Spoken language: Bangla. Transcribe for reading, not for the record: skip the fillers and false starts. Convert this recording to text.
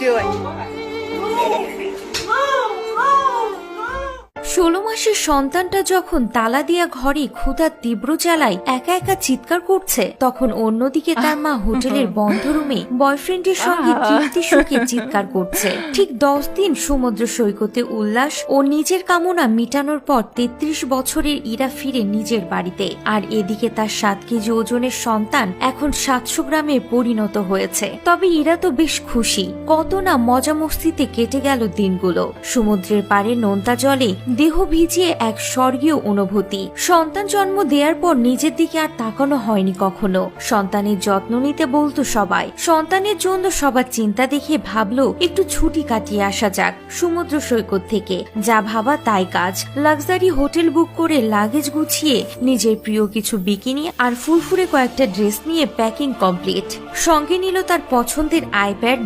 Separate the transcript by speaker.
Speaker 1: doing?
Speaker 2: 16 মাসের সন্তানটা যখন তালা দিয়া ঘরে ক্ষুধার তীব্র জ্বালায় একা একা চিৎকার করছে, তখন অন্যদিকে তার মা হোটেলের বন্ধ রুমে বয়ফ্রেন্ডের সঙ্গে তৃপ্তি সুখে চিৎকার করছে। ঠিক 10 দিন সমুদ্র সৈকতে উল্লাস ও নিজের কামনা মিটানোর পর 33 বছরের ইরা ফিরে নিজের বাড়িতে। আর এদিকে তার 7 কেজি ওজনের সন্তান এখন 700 গ্রামে পরিণত হয়েছে। তবে ইরা তো বেশ খুশি, কত না মজা মস্তিতে কেটে গেল দিনগুলো। সমুদ্রের পাড়ে নোনতা জলে দেহ ভিজিয়ে এক স্বর্গীয় অনুভূতি। সন্তান জন্ম দেওয়ার পর নিজের দিকে আর তাকানো হয়নি কখনো। সন্তানের যত্ন নিতে বলতো সবাই। সন্তানের জন্য সবার চিন্তা দেখে ভাবলো একটু ছুটি কাটিয়ে আসা যাক সমুদ্র সৈকত থেকে। যা ভাবা তাই কাজ। লাক্সারি হোটেল বুক করে লাগেজ গুছিয়ে নিজের প্রিয় কিছু বিকিনি আর ফুরফুরে কয়েকটা ড্রেস নিয়ে প্যাকিং কমপ্লিট। সঙ্গে নিল তার পছন্দের আইপ্যাড,